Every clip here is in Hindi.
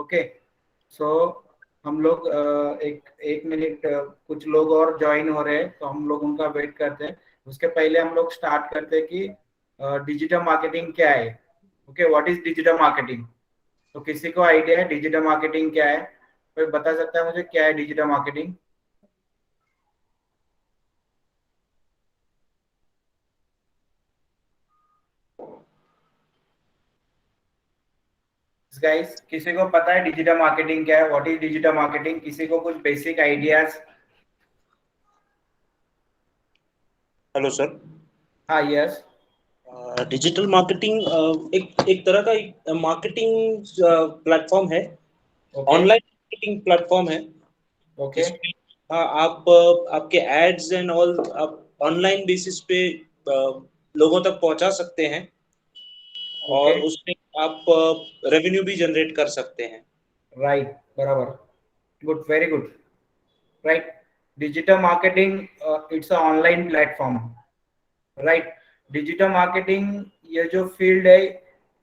ओके, सो हम लोग एक एक मिनट, कुछ लोग और ज्वाइन हो रहे हैं तो हम लोग उनका वेट करते हैं। उसके पहले हम लोग स्टार्ट करते हैं कि डिजिटल मार्केटिंग क्या है। Okay, what is digital marketing? तो किसी को आइडिया है डिजिटल मार्केटिंग क्या है? कोई बता सकता है मुझे क्या है डिजिटल मार्केटिंग? गाइस, किसी को पता है डिजिटल मार्केटिंग क्या है? What is digital marketing? किसी को कुछ बेसिक आइडियाज? Hello sir. हाँ, यस। डिजिटल मार्केटिंग एक एक तरह का मार्केटिंग प्लेटफॉर्म है, ओके। ऑनलाइन मार्केटिंग प्लेटफॉर्म है, ओके। जिसमें आप आपके एड्स एंड ऑल आप ऑनलाइन बेसिस पे लोगों तक पहुंचा सकते हैं, ओके। और उसमें आप रेवेन्यू भी जनरेट कर सकते हैं। राइट, बराबर। Good, very good. Right. Digital marketing, it's a online platform. Right. Digital marketing, ये जो फील्ड है,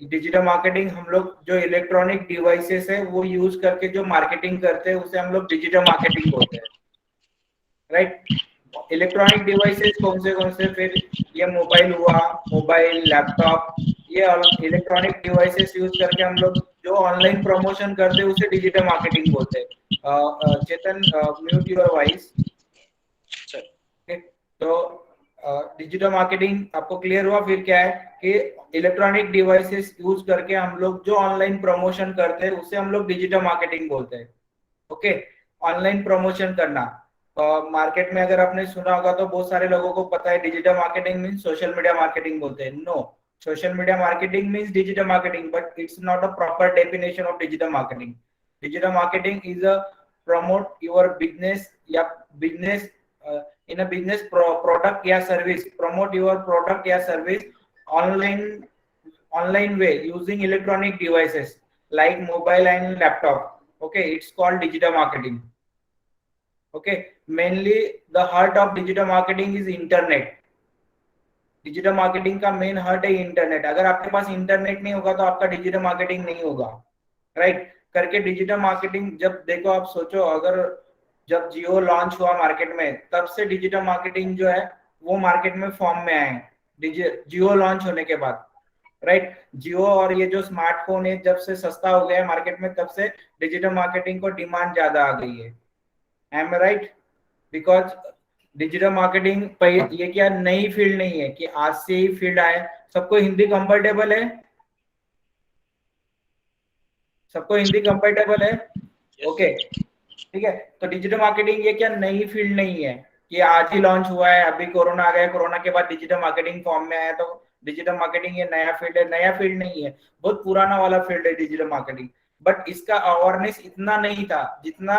डिजिटल मार्केटिंग हम लोग जो इलेक्ट्रॉनिक डिवाइसेस है वो यूज करके जो मार्केटिंग करते हैं उसे हम लोग डिजिटल मार्केटिंग बोलते हैं। राइट। इलेक्ट्रॉनिक डिवाइसेस कौन से फिर? ये मोबाइल हुआ, मोबाइल, लैपटॉप, ये इलेक्ट्रॉनिक डिवाइसेस यूज करके हम लोग जो ऑनलाइन प्रमोशन करते हैं उसे डिजिटल मार्केटिंग बोलते हैं। चेतन, म्यूट योर वॉइस। तो डिजिटल मार्केटिंग आपको क्लियर हुआ फिर क्या है कि इलेक्ट्रॉनिक डिवाइसेस यूज करके हम लोग जो ऑनलाइन प्रमोशन करते हैं उसे हम लोग डिजिटल मार्केटिंग बोलते हैं। ओके, ऑनलाइन प्रमोशन करना। मार्केट में अगर आपने सुना होगा तो बहुत सारे लोगों को पता है digital marketing means social media marketing बोलते हैं। No, social media marketing means digital marketing, but it's not a proper definition of digital marketing. Digital marketing is a promote your business या business in a business product या service, promote your product या service online online way using electronic devices like mobile and laptop. Okay, it's called digital marketing. Okay, mainly the heart of digital marketing is internet. Digital marketing का मेन हर्ट है इंटरनेट। अगर आपके पास इंटरनेट नहीं होगा तो आपका डिजिटल मार्केटिंग नहीं होगा। राइट। करके डिजिटल मार्केटिंग, जब देखो आप सोचो, अगर जब जियो लॉन्च हुआ मार्केट में तब से डिजिटल मार्केटिंग जो है वो मार्केट में फॉर्म में आए हैं जियो लॉन्च होने के बाद। राइट। जियो और ये जो स्मार्टफोन है जब से सस्ता हो गया है मार्केट में तब से डिजिटल मार्केटिंग को डिमांड ज्यादा आ गई है। Am I right? Because digital marketing ये क्या नई फील्ड नहीं है कि आज से ही फील्ड आए। सबको हिंदी कंफर्टेबल है? सबको हिंदी कंफर्टेबल है? ओके, ठीक है। तो डिजिटल मार्केटिंग ये क्या नई फील्ड नहीं है कि आज ही लॉन्च हुआ है, अभी कोरोना आ गया, कोरोना के बाद डिजिटल मार्केटिंग फॉर्म में आया तो डिजिटल मार्केटिंग ये नया फील्ड है। नया फील्ड नहीं है, बहुत पुराना वाला फील्ड है डिजिटल मार्केटिंग। बट इसका अवेयरनेस इतना नहीं था जितना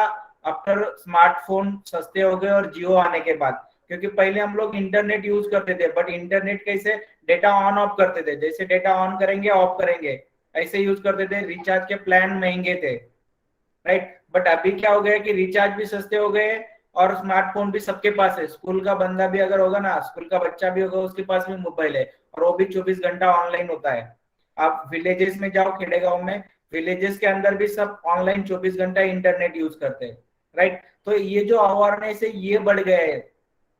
आफ्टर स्मार्टफोन सस्ते हो गए और जियो आने के बाद। क्योंकि पहले हम लोग इंटरनेट यूज करते थे, बट इंटरनेट कैसे? डेटा ऑन ऑफ करते थे, जैसे डेटा ऑन करेंगे ऑफ करेंगे ऐसे यूज करते थे। रिचार्ज के प्लान महंगे थे। राइट। बट अभी क्या हो गया कि रिचार्ज भी सस्ते हो गए और स्मार्टफोन भी सबके पास है। स्कूल का बंदा भी अगर होगा ना, स्कूल का बच्चा भी होगा, उसके पास भी मोबाइल है और वो भी 24 घंटा ऑनलाइन होता है। आप विलेजेस में जाओ, खेड़े गांव में, विलेजेस के अंदर भी सब ऑनलाइन 24 घंटा इंटरनेट यूज करते हैं। राइट। तो ये जो अवेयरनेस है ये बढ़ गया है,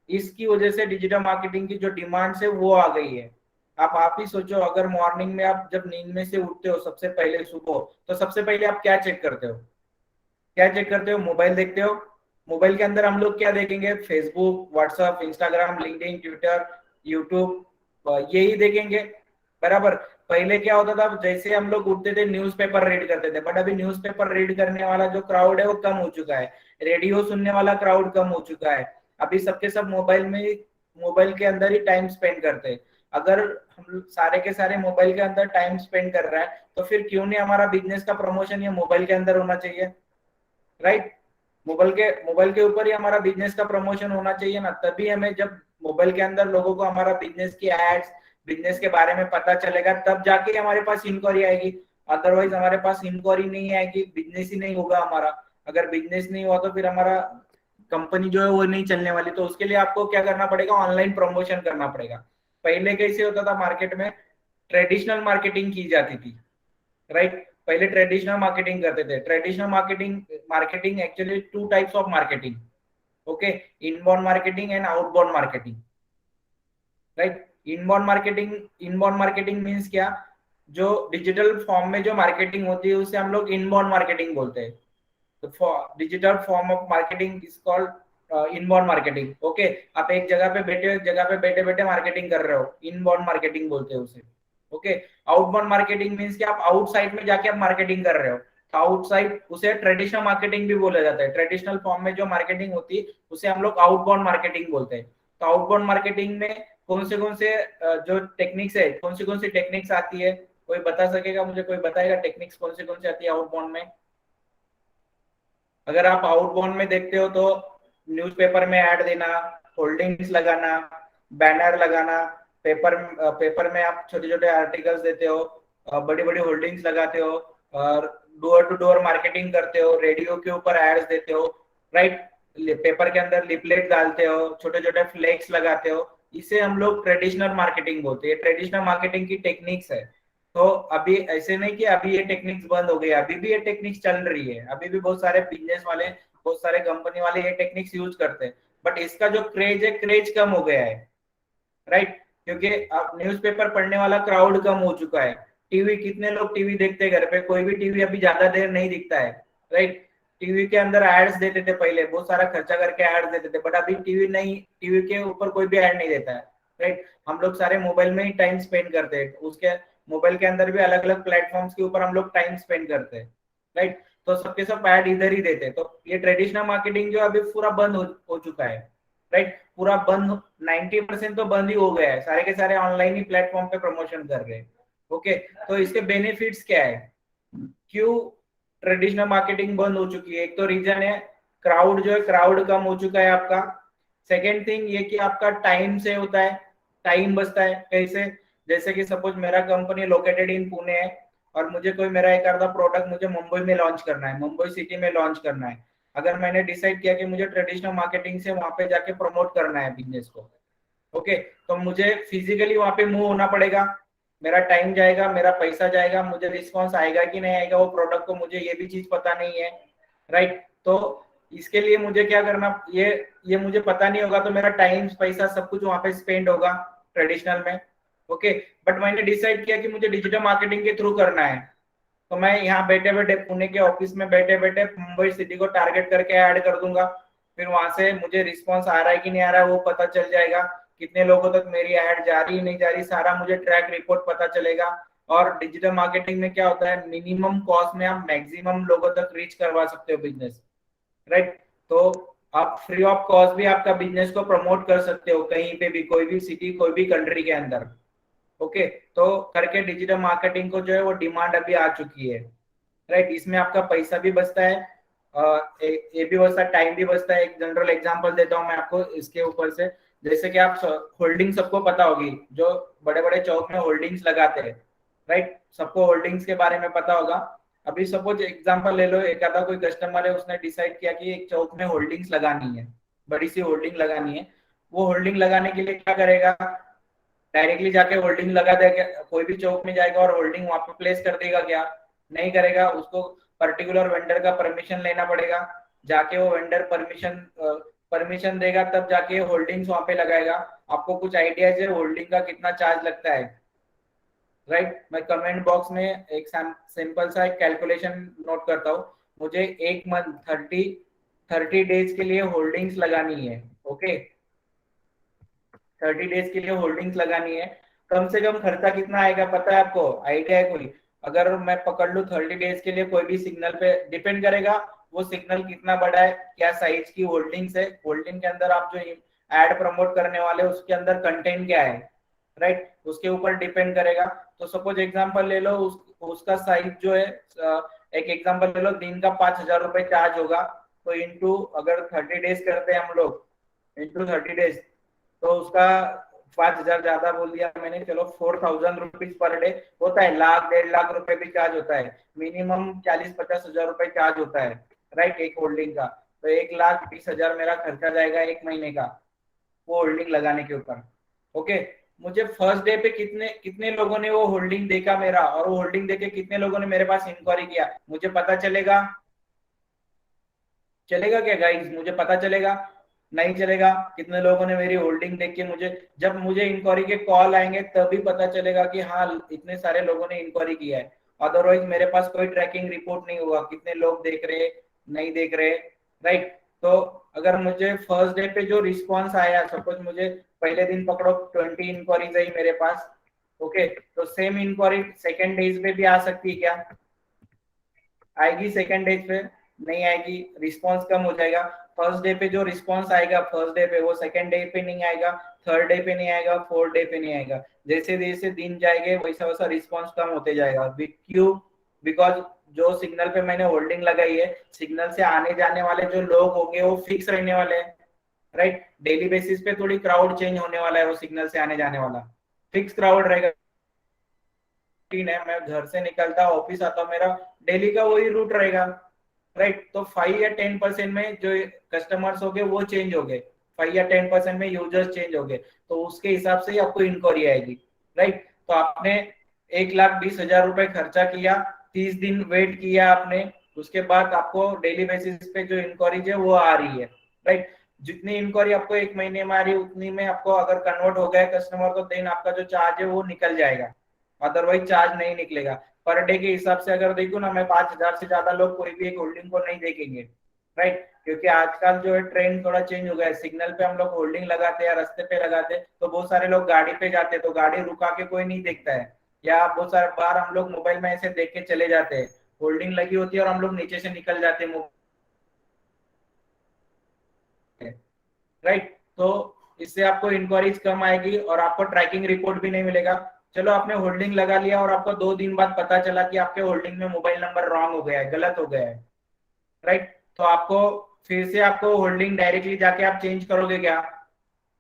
इसकी वजह से डिजिटल मार्केटिंग की जो डिमांड है वो आ गई है। आप ही सोचो, अगर मॉर्निंग में आप जब नींद में से उठते हो सबसे पहले सुबह, तो सबसे पहले आप क्या चेक करते हो? क्या चेक करते हो? मोबाइल देखते हो। मोबाइल के अंदर हम लोग क्या देखेंगे? Facebook, WhatsApp, Instagram, LinkedIn, Twitter, YouTube, यही देखेंगे। बराबर। पहले क्या होता था, जैसे हम लोग उठते थे न्यूज़पेपर रीड करते थे, बट अभी न्यूज़पेपर रीड करने वाला जो क्राउड है वो कम हो चुका है। रेडियो सुनने वाला क्राउड कम हो चुका है। अभी सबके सब मोबाइल में, मोबाइल के अंदर ही टाइम स्पेंड करते हैं। अगर हम सारे के सारे मोबाइल के अंदर टाइम स्पेंड कर रहा है तो फिर क्यों नहीं हमारा बिजनेस का प्रमोशन ये मोबाइल के अंदर होना चाहिए? राइट। मोबाइल के ऊपर ही हमारा बिजनेस का प्रमोशन होना चाहिए ना। तभी हमें, जब मोबाइल के अंदर लोगों को हमारा बिजनेस की एड्स, बिजनेस के बारे में पता चलेगा, तब जाके हमारे पास इंक्वायरी आएगी। अदरवाइज हमारे पास इंक्वायरी नहीं आएगी, बिजनेस ही नहीं होगा हमारा। अगर बिजनेस नहीं हुआ तो फिर हमारा कंपनी जो है वो नहीं चलने वाली। तो उसके लिए आपको क्या करना पड़ेगा? ऑनलाइन प्रमोशन करना पड़ेगा। पहले कैसे होता था मार्केट में? ट्रेडिशनल मार्केटिंग की जाती थी। राइट। पहले ट्रेडिशनल मार्केटिंग करते थे। Traditional marketing actually two types of marketing, okay, inbound marketing and outbound marketing, right. Inbound marketing means क्या, जो डिजिटल फॉर्म में जो मार्केटिंग होती है उसे हम लोग इनबाउंड मार्केटिंग बोलते हैं। तो digital form of marketing is called inbound marketing, okay. आप एक जगह पे बैठे बैठे मार्केटिंग कर रहे हो, इनबाउंड मार्केटिंग बोलते हैं उसे, ओके। आउटबाउंड मार्केटिंग मीन्स कि आप आउटसाइड में जाके आप मार्केटिंग कर रहे हो, तो आउटसाइड उसे ट्रेडिशनल मार्केटिंग भी बोला जाता है। ट्रेडिशनल फॉर्म में जो मार्केटिंग होती है उसे हम लोग आउटबाउंड मार्केटिंग बोलते हैं। तो आउटबाउंड मार्केटिंग में कौन से जो टेक्निक्स है, कौन सी टेक्निक्स आती है, कोई बता सकेगा मुझे, कोई बताएगा टेक्निक्स कौन सी आती है आउटबाउंड में? अगर आप आउटबाउंड में देखते हो तो न्यूज़पेपर में ऐड देना, होल्डिंग्स लगाना, बैनर लगाना, पेपर में आप छोटे छोटे आर्टिकल्स देते हो, बड़ी बड़ी होल्डिंग्स लगाते हो, और डोर टू डोर मार्केटिंग करते हो, रेडियो के ऊपर एड्स देते हो, राइट। पेपर के अंदर लिपलेट डालते हो, छोटे छोटे फ्लेक्स लगाते हो, इसे हम लोग ट्रेडिशनल मार्केटिंग बोलते हैं। ट्रेडिशनल मार्केटिंग की टेक्निक्स है। तो अभी ऐसे नहीं कि अभी ये टेक्निक्स बंद हो गई, अभी भी ये टेक्निक्स चल रही है, अभी भी बहुत सारे बिजनेस वाले, बहुत सारे कंपनी वाले ये टेक्निक्स यूज करते हैं। बट इसका जो क्रेज है, क्रेज कम हो गया है, राइट। क्योंकि अब न्यूज़पेपर पढ़ने वाला क्राउड कम हो चुका है। टीवी, कितने लोग टीवी देखते हैं घर पे? कोई भी टीवी अभी ज्यादा देर नहीं दिखता है, राइट। टीवी के अंदर एड्स देते थे पहले, बहुत सारा खर्चा करके एड्स देते थे, बट अभी टीवी नहीं, टीवी के ऊपर कोई भी एड नहीं देता है, राइट। हम लोग सारे मोबाइल में ही टाइम स्पेंड करते हैं, उसके मोबाइल के अंदर भी अलग अलग प्लेटफॉर्म्स के ऊपर हम लोग टाइम स्पेंड करते हैं, राइट। तो सबके सब ऐड इधर ही देते हैं। तो ये ट्रेडिशनल मार्केटिंग जो अभी पूरा बंद हो चुका है, राइट। पूरा बंद, 90% तो बंद ही हो गया है, सारे के सारे ऑनलाइन ही प्लेटफॉर्म पे प्रमोशन कर रहे हैं, ओके। तो इसके बेनिफिट्स क्या है, क्यों ट्रेडिशनल मार्केटिंग बंद हो चुकी है? एक तो रीजन है क्राउड, जो है क्राउड कम हो चुका है आपका। सेकेंड थिंग ये कि आपका टाइम से होता है, टाइम बचता है। कैसे? जैसे कि सपोज मेरा कंपनी लोकेटेड इन पुणे है, और मुझे कोई मेरा एक आधा प्रोडक्ट मुझे मुंबई में लॉन्च करना है, मुंबई सिटी में लॉन्च करना है। अगर मैंने डिसाइड किया कि मुझे ट्रेडिशनल मार्केटिंग से वहां पे जाके प्रमोट करना है बिजनेस को, ओके, तो मुझे फिजिकली वहां पे मूव होना पड़ेगा, मेरा टाइम जाएगा, मेरा पैसा जाएगा, मुझे रिस्पॉन्स आएगा कि नहीं आएगा वो प्रोडक्ट को, मुझे ये भी चीज पता नहीं है, राइट। तो इसके लिए मुझे क्या करना, ये मुझे पता नहीं होगा, तो मेरा टाइम, पैसा, सब कुछ वहां पे स्पेंड होगा ट्रेडिशनल में, ओके। बट मैंने डिसाइड किया कि मुझे डिजिटल मार्केटिंग के थ्रू करना है, तो मैं यहाँ बैठे बैठे पुणे के ऑफिस में बैठे बैठे मुंबई सिटी को टारगेट करके ऐड कर दूंगा। फिर वहां से मुझे रिस्पॉन्स आ रहा है कि नहीं आ रहा है वो पता चल जाएगा, कितने लोगों तक मेरी ऐड जा रही नहीं जा रही, सारा मुझे ट्रैक रिपोर्ट पता चलेगा। और डिजिटल मार्केटिंग में क्या होता है, मिनिमम कॉस्ट में आप मैक्सिमम लोगों तक रीच करवा सकते हो बिजनेस, राइट। तो आप फ्री ऑफ कॉस्ट भी आपका बिजनेस को प्रमोट कर सकते हो कहीं पे भी, कोई भी सिटी, कोई भी कंट्री के अंदर, ओके। तो करके डिजिटल मार्केटिंग को जो है वो डिमांड अभी आ चुकी है, राइट। इसमें आपका पैसा भी बचता है, ये भी बचता है, टाइम भी बचता है। एक जनरल एग्जांपल देता हूँ मैं आपको इसके ऊपर से। जैसे कि आप होल्डिंग सबको पता होगी, जो बड़े बड़े चौक में होल्डिंग्स लगाते हैं, राइट, सबको होल्डिंग्स के बारे में पता होगा। अभी सपोज एग्जांपल ले लो, एक आधा कोई कस्टमर है, उसने डिसाइड किया कि एक चौक में होल्डिंग्स लगानी है, बड़ी सी होल्डिंग लगानी है। वो होल्डिंग लगाने के लिए क्या करेगा, डायरेक्टली जाके होल्डिंग लगा देगा? कोई भी चौक में जाएगा और होल्डिंग वहां पे प्लेस कर देगा क्या? नहीं करेगा, उसको पर्टिकुलर वेंडर का परमिशन लेना पड़ेगा, जाके वो वेंडर परमिशन देगा, तब जाके होल्डिंग्स वहां पे लगाएगा। आपको कुछ आइडिया है होल्डिंग का कितना चार्ज लगता है, राइट। मैं कमेंट बॉक्स में एक सिंपल सा एक कैलकुलेशन नोट करता हूँ। मुझे एक मंथ 30 डेज के लिए होल्डिंग्स लगानी है, ओके। 30 डेज के लिए होल्डिंग्स लगानी है, कम से कम खर्चा कितना आएगा पता है आपको? आइडिया है कोई? अगर मैं पकड़ लू 30 डेज के लिए कोई भी सिग्नल पे, डिपेंड करेगा वो सिग्नल कितना बड़ा है, क्या साइज की होल्डिंग्स है, होल्डिंग के अंदर आप जो एड प्रमोट करने वाले उसके अंदर कंटेंट क्या है, राइट, उसके ऊपर डिपेंड करेगा। तो सपोज एग्जांपल ले लो, उसका साइज जो है, एक एग्जांपल ले लो, दिन का 5,000 रुपए चार्ज होगा, तो इंटू अगर 30 डेज करते हैं हम लोग, इंटू 30 डेज, तो उसका 5,000 ज्यादा बोल दिया मैंने, चलो 4,000 रुपीज पर डे होता है, लाख 1.5 लाख रुपए भी चार्ज होता है, मिनिमम 40-50 हजार रुपए चार्ज होता है, राइट, एक होल्डिंग का। तो 1,20,000 मेरा खर्चा जाएगा एक महीने का वो होल्डिंग लगाने के ऊपर, ओके। मुझे फर्स्ट डे पे कितने कितने लोगों ने वो होल्डिंग देखा मेरा, और वो होल्डिंग देखे कितने लोगों ने मेरे पास इंक्वायरी किया, मुझे पता चलेगा? चलेगा क्या गाइस? मुझे पता चलेगा? नहीं चलेगा। कितने लोगों ने मेरी होल्डिंग देख के मुझे, जब मुझे इंक्वायरी के कॉल आएंगे तभी पता चलेगा कि हाँ इतने सारे लोगों ने इंक्वायरी किया है। अदरवाइज मेरे पास कोई ट्रैकिंग रिपोर्ट नहीं होगा कितने लोग देख रहे नहीं देख रहे, राइट? तो अगर मुझे फर्स्ट डे पे जो रिस्पॉन्स आया, सपोज मुझे पहले दिन पकड़ो 20 इंक्वायरीज आई मेरे पास, ओके, तो सेम इंक्वायरी सेकेंड डेज पे भी आ सकती है क्या? आएगी सेकंड डे पे? नहीं आएगी, रिस्पांस कम हो जाएगा। फर्स्ट डे पे जो रिस्पांस आएगा फर्स्ट डे पे, वो सेकंड डे पे नहीं आएगा, थर्ड डे पे नहीं आएगा, फोर्थ डे पे नहीं आएगा। जैसे जैसे दिन जाएंगे वैसा वैसा रिस्पांस कम होते जाएगा। क्यों? बिकॉज जो सिग्नल पे मैंने होल्डिंग लगाई है, सिग्नल से आने जाने वाले जो लोग होंगे वो फिक्स रहने वाले हैं, राइट? डेली बेसिस पे थोड़ी क्राउड चेंज होने वाला है, वो सिग्नल से आने जाने वाला फिक्स क्राउड रहेगा। है, मैं घर से निकलता ऑफिस आता हूँ, मेरा डेली का वही रूट रहेगा, राइट? तो 5 या 10% में जो कस्टमर्स हो गए वो चेंज हो गए, 5 या 10% में यूजर्स चेंज हो गए, तो उसके हिसाब से ही आपको इंक्वायरी आएगी, राइट? तो आपने 1,20,000 रुपए खर्चा किया, 30 दिन वेट किया आपने, उसके बाद आपको डेली बेसिस पे जो इंक्वायरी है वो आ रही है, राइट? जितनी इंक्वायरी आपको एक महीने में आ रही है उतनी में आपको अगर कन्वर्ट हो गया कस्टमर तो देन आपका जो चार्ज है वो निकल जाएगा, अदरवाइज चार्ज नहीं निकलेगा। पर डे के हिसाब से अगर देखो ना, मैं 5,000 से ज्यादा लोग कोई भी एक होल्डिंग को नहीं देखेंगे, राइट? क्योंकि आजकल जो है ट्रेंड थोड़ा चेंज हो गया है। सिग्नल पे हम लोग होल्डिंग लगाते हैं, रास्ते पे लगाते हैं, तो बहुत सारे लोग गाड़ी पे जाते हैं तो गाड़ी रुका के कोई नहीं देखता है, या बहुत सारे बार हम लोग मोबाइल में ऐसे देख के चले जाते हैं, होल्डिंग लगी होती है और हम लोग नीचे से निकल जाते हैं, राइट? तो इससे आपको इंक्वायरीज कम आएगी और आपको ट्रैकिंग रिपोर्ट भी नहीं मिलेगा। चलो आपने होल्डिंग लगा लिया और आपको 2 दिन बाद पता चला कि आपके होल्डिंग में मोबाइल नंबर रॉन्ग हो गया है, गलत हो गया है, राइट? तो आपको फिर से आपको होल्डिंग डायरेक्टली जाके आप चेंज करोगे क्या?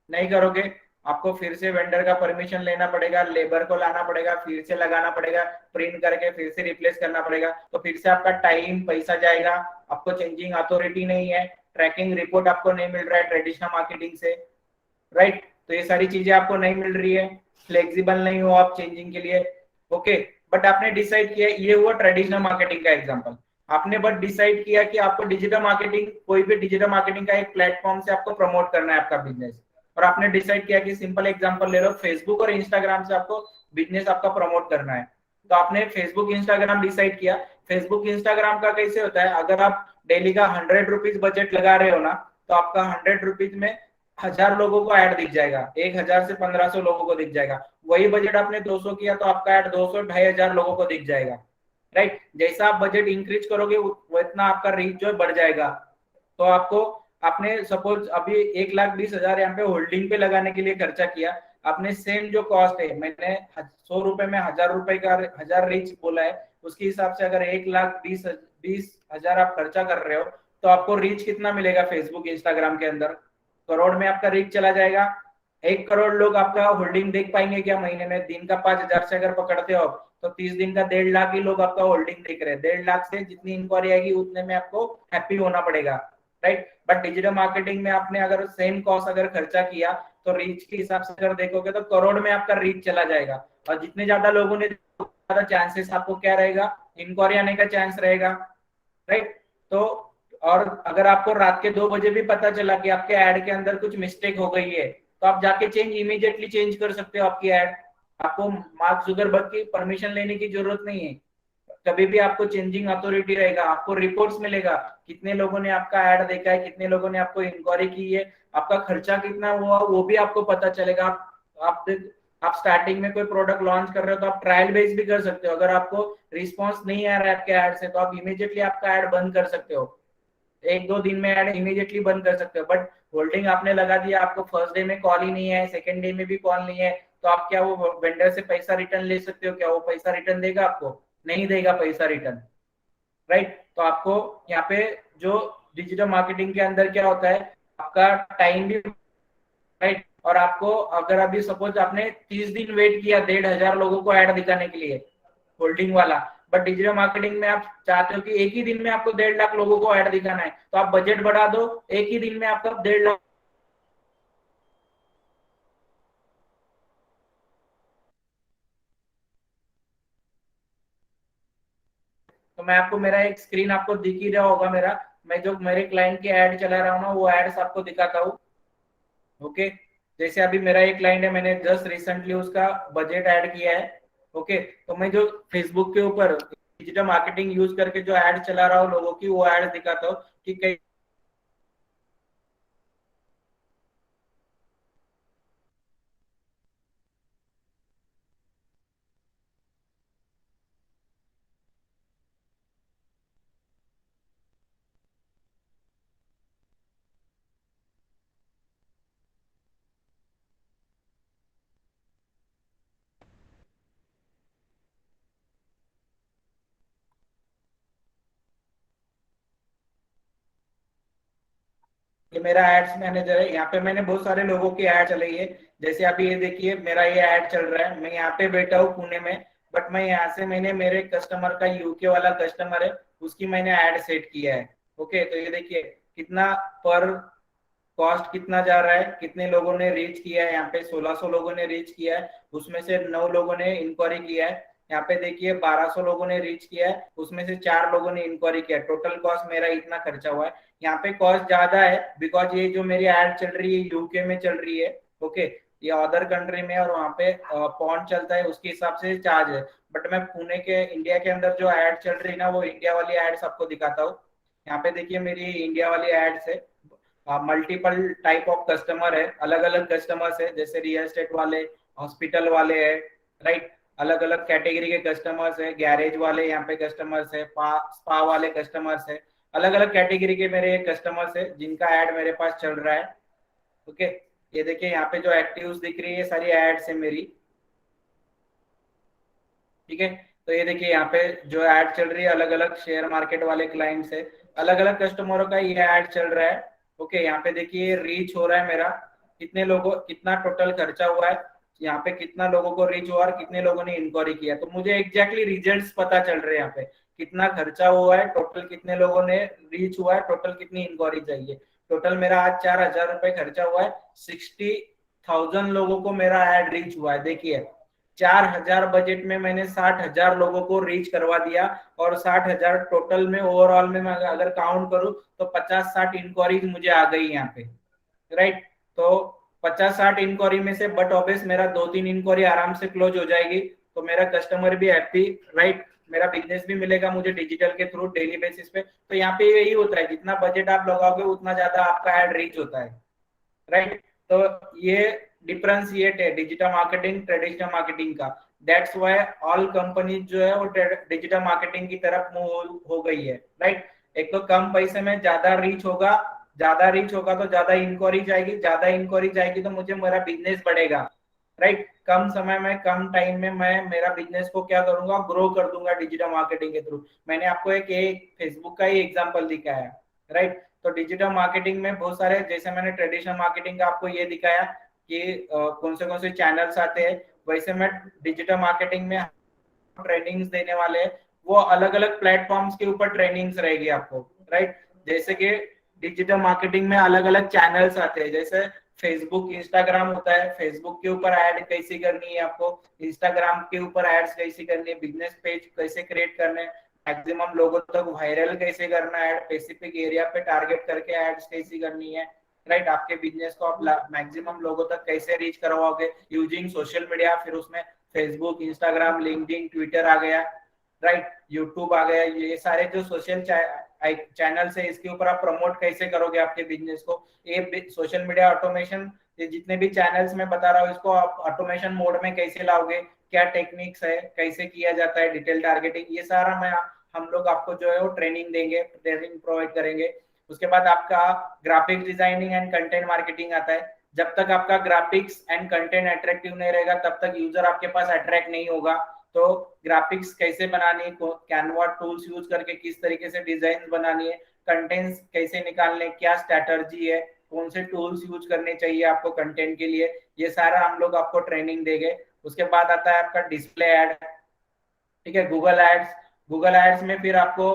नहीं करोगे। आपको फिर से वेंडर का परमिशन लेना पड़ेगा, लेबर को लाना पड़ेगा, फिर से लगाना पड़ेगा, प्रिंट करके फिर से रिप्लेस करना पड़ेगा, तो फिर से आपका टाइम पैसा जाएगा। आपको चेंजिंग अथॉरिटी नहीं है, ट्रैकिंग रिपोर्ट आपको नहीं मिल रहा है ट्रेडिशनल मार्केटिंग से, राइट? तो ये सारी चीजें आपको नहीं मिल रही है, फ्लेक्सिबल नहीं हो आप चेंजिंग के लिए, ओके। बट आपने डिसाइड किया, ये हुआ ट्रेडिशनल मार्केटिंग का एग्जांपल। आपने बट डिसाइड किया कि आपको डिजिटल मार्केटिंग, कोई भी डिजिटल मार्केटिंग का एक प्लेटफॉर्म से आपको प्रमोट करना है आपका बिजनेस, और आपने डिसाइड किया कि सिंपल एग्जांपल ले लो, फेसबुक और इंस्टाग्राम से आपको बिजनेस आपका प्रमोट करना है। तो आपने फेसबुक इंस्टाग्राम डिसाइड किया। फेसबुक इंस्टाग्राम का कैसे होता है, अगर आप डेली का 100 रुपीज बजट लगा रहे हो ना, तो आपका 100 रुपीज में 1,000 लोगों को ऐड दिख जाएगा, 1,000 से 1,500 लोगों को दिख जाएगा। वही बजट आपने 200 किया तो आपका ऐड 200 2,500 लोगों को दिख जाएगा, राइट? जैसा आप बजट इंक्रीज करोगे वो इतना आपका रीच जो है बढ़ जाएगा। तो आपको, आपने सपोज अभी 1,20,000 यहाँ पे होल्डिंग पे लगाने के लिए खर्चा किया, आपने सेम जो कॉस्ट है, मैंने 100 रुपए में 1,000 रुपए का 1,000 रीच बोला है, उसके हिसाब से अगर 1,20,000 आप खर्चा कर रहे हो तो आपको रीच कितना मिलेगा फेसबुक इंस्टाग्राम के अंदर? करोड़ में आपका रीच चला जाएगा। 1 करोड़ लोग आपका होल्डिंग देख पाएंगे क्या महीने में? दिन का 5,000 से अगर पकड़ते हो तो 30 दिन का 1.5 लाख ही लोग आपका होल्डिंग देख रहे हैं। 1.5 लाख से जितनी इंक्वायरी आएगी उतने में आपको हैप्पी होना पड़ेगा, राइट? बट डिजिटल मार्केटिंग में आपने अगर सेम कॉस्ट अगर खर्चा किया तो रीच के हिसाब से अगर देखोगे तो करोड़ में आपका रीच चला जाएगा, और जितने ज्यादा लोगों ने, ज्यादा चांसेस आपको क्या रहेगा, इंक्वायरी आने का चांस रहेगा, राइट? तो और अगर आपको रात के 2 बजे भी पता चला कि आपके ऐड के अंदर कुछ मिस्टेक हो गई है, तो आप जाके इमीडिएटली चेंज कर सकते हो आपकी ऐड। आपको मार्क जुकरबर्ग की परमिशन लेने की जरूरत नहीं है। कभी भी आपको चेंजिंग अथॉरिटी रहेगा, आपको रिपोर्ट्स मिलेगा कितने लोगों ने आपका ऐड देखा है, कितने लोगों ने आपको इंक्वायरी की है, आपका खर्चा कितना हुआ वो भी आपको पता चलेगा। आप आप स्टार्टिंग में कोई प्रोडक्ट लॉन्च कर रहे हो तो आप ट्रायल बेस भी कर सकते हो। अगर आपको रिस्पॉन्स नहीं आ रहा है आपके ऐड से तो आप इमीडिएटली आपका ऐड बंद कर सकते हो, 1-2 दिन में ऐड इमीडिएटली बंद कर सकते हो। बट होल्डिंग आपने लगा दिया, आपको फर्स्ट डे में कॉल ही नहीं है, सेकंड डे में भी कॉल नहीं है, तो आप क्या वो वेंडर से पैसा रिटर्न ले सकते हो क्या? वो पैसा रिटर्न देगा आपको? नहीं देगा पैसा रिटर्न, राइट? तो आपको यहाँ पे जो डिजिटल मार्केटिंग के अंदर क्या होता है, आपका टाइम भी, राइट? और आपको अगर अभी सपोज आपने 30 दिन वेट किया 1,500 लोगों को ऐड दिखाने के लिए होल्डिंग वाला, बट डिजिटल मार्केटिंग में आप चाहते हो कि एक ही दिन में आपको 1.5 लाख लोगों को ऐड दिखाना है, तो आप बजट बढ़ा दो, एक ही दिन में आपका 1.5 लाख तो मैं आपको मेरा एक स्क्रीन आपको दिख ही रहा होगा मेरा, मैं जो मेरे क्लाइंट की एड चला रहा हूँ ना वो एड्स आपको दिखाता हूँ। ओके, जैसे अभी मेरा एक क्लाइंट है, मैंने जस्ट रिसेंटली उसका बजट ऐड किया है। ओके, तो मैं जो फेसबुक के ऊपर डिजिटल मार्केटिंग यूज करके जो एड चला रहा हूँ लोगों की, वो एड दिखाता हूँ कि कई ये मेरा एड्स मैनेजर है, यहाँ पे मैंने बहुत सारे लोगों की ऐड चलाई है। जैसे अभी ये देखिए मेरा ये ऐड चल रहा है, मैं यहाँ पे बैठा हूँ पुणे में, बट मैं यहाँ से मैंने मेरे कस्टमर का यूके वाला कस्टमर है उसकी मैंने ऐड सेट किया है। ओके, तो ये देखिए कितना पर कॉस्ट कितना जा रहा है, कितने लोगों ने रीच किया है, यहाँ पे 1600 लोगों ने रीच किया है, उसमें से 9 लोगों ने इंक्वायरी किया है। यहाँ पे देखिए 1200 लोगों ने रीच किया है, उसमें से 4 लोगों ने इंक्वायरी किया है। टोटल कॉस्ट मेरा इतना खर्चा हुआ है। यहाँ पे कॉस्ट ज्यादा है बिकॉज ये जो मेरी एड चल रही है यूके में चल रही है। ओके, ये अदर कंट्री में और वहाँ पे पॉन्ड चलता है उसके हिसाब से चार्ज है। बट मैं पुणे के इंडिया के अंदर जो एड चल रही है ना वो इंडिया वाली एड्स आपको दिखाता हूँ। यहाँ पे देखिए मेरी इंडिया वाली एड्स है, मल्टीपल टाइप ऑफ कस्टमर है, अलग अलग कस्टमर्स है, जैसे रियल एस्टेट वाले, हॉस्पिटल वाले है, राइट, अलग अलग कैटेगरी के कस्टमर्स है, गैरेज वाले यहाँ पे कस्टमर्स है, स्पा वाले कस्टमर्स है, अलग अलग कैटेगरी के मेरे कस्टमर्स है जिनका एड मेरे पास चल रहा है। ओके, ये देखिए यहाँ पे जो एक्टिव्स दिख रही है सारी एड्स है मेरी। ठीक है, तो ये देखिए यहाँ पे जो ऐड चल रही है अलग अलग शेयर मार्केट वाले क्लाइंट्स है, अलग अलग कस्टमरों का ये ऐड चल रहा है। ओके, यहाँ पे देखिए रीच हो रहा है मेरा, कितने लोगों कितना टोटल खर्चा हुआ है, यहाँ पे कितना लोगों को रीच हुआ और कितने लोगों ने इंक्वायरी किया, तो मुझे एग्जैक्टली रिजल्ट्स पता चल रहे हैं यहाँ पे, कितना खर्चा हुआ है, टोटल कितने लोगों ने रीच हुआ है, टोटल कितनी इंक्वायरी चाहिए। टोटल मेरा आज 4000 रुपए खर्चा हुआ है, 60,000 लोगों को मेरा एड रीच हुआ है। देखिए 4000 बजट में मैंने 60,000 लोगों को रीच करवा दिया, और 60,000 टोटल में ओवरऑल में मैं अगर काउंट करूं तो 50-60 इंक्वायरीज मुझे आ गई यहाँ पे, राइट। तो 50-60 इंक्वायरी में से बट ऑब्वियस मेरा 2-3 इंक्वायरी आराम से क्लोज हो जाएगी, तो मेरा कस्टमर भी हैप्पी, राइट, मेरा बिजनेस भी मिलेगा मुझे डिजिटल के थ्रू डेली बेसिस पे। तो यहाँ पे यही होता है, जितना बजट आप लगाओगे उतना ज्यादा आपका एड रीच होता है, राइट। तो ये डिफरेंशिएट है डिजिटल मार्केटिंग ट्रेडिशनल मार्केटिंग का। दैट्स व्हाई ऑल कंपनी जो है वो डिजिटल मार्केटिंग की तरफ मूव हो गई है, राइट। एक तो कम पैसे में ज्यादा रीच होगा, ज्यादा रीच होगा तो ज्यादा इंक्वायरी जाएगी, ज्यादा इंक्वायरी जाएगी तो मुझे मेरा बिजनेस बढ़ेगा, राइट। कम समय में कम टाइम में मैं मेरा बिजनेस को क्या करूंगा, ग्रो कर दूंगा डिजिटल मार्केटिंग के थ्रू। मैंने आपको एक फेसबुक का ही एग्जांपल दिखाया, राइट। तो डिजिटल मार्केटिंग में बहुत सारे, जैसे मैंने ट्रेडिशनल मार्केटिंग का आपको ये दिखाया कि कौन से चैनल्स आते हैं, वैसे मैं डिजिटल मार्केटिंग में ट्रेनिंग्स देने वाले हैं, वो अलग अलग प्लेटफॉर्म्स के ऊपर ट्रेनिंग्स रहेगी आपको, राइट। जैसे कि डिजिटल मार्केटिंग में अलग अलग चैनल्स आते हैं, जैसे फेसबुक इंस्टाग्राम होता है, फेसबुक के ऊपर ऐड कैसी करनी है आपको, इंस्टाग्राम के ऊपर एड्स कैसी करनी है, बिजनेस पेज कैसे क्रिएट करने हैं, मैक्सिमम लोगों तक वायरल कैसे करना है, स्पेसिफिक एरिया पे टारगेट करके एड्स कैसी करनी है, राइट। आपके बिजनेस को आप मैक्सिमम लोगों तक कैसे रीच करवाओगे यूजिंग सोशल मीडिया, फिर उसमें फेसबुक, इंस्टाग्राम, लिंक्डइन, ट्विटर आ गया, राइट, यूट्यूब आ गया, ये सारे जो सोशल चैनल है इसके ऊपर आप प्रमोट कैसे करोगे आपके बिजनेस को। ये सोशल मीडिया ऑटोमेशन, ये जितने भी चैनल्स मैं बता रहा हूँ इसको आप ऑटोमेशन मोड में कैसे लाओगे, क्या टेक्निक्स है, कैसे किया जाता है डिटेल टारगेटिंग, ये सारा मैं हम लोग आपको जो है वो ट्रेनिंग देंगे, ट्रेनिंग प्रोवाइड करेंगे। उसके बाद आपका graphic designing and content marketing आता है। जब तक आपका ग्राफिक्स एंड कंटेंट अट्रैक्टिव नहीं रहेगा तब तक यूजर आपके पास अट्रैक्ट नहीं होगा। तो ग्राफिक्स कैसे बनानी, कैनवा टूल्स यूज करके किस तरीके से डिजाइन बनानी है, कंटेंट्स कैसे निकालने, क्या स्ट्रैटेजी है, कौन से टूल्स यूज करने चाहिए आपको कंटेंट के लिए, ये सारा हम लोग आपको ट्रेनिंग देंगे। उसके बाद आता है आपका डिस्प्ले एड, ठीक है, गूगल एड्स। गूगल एड्स में फिर आपको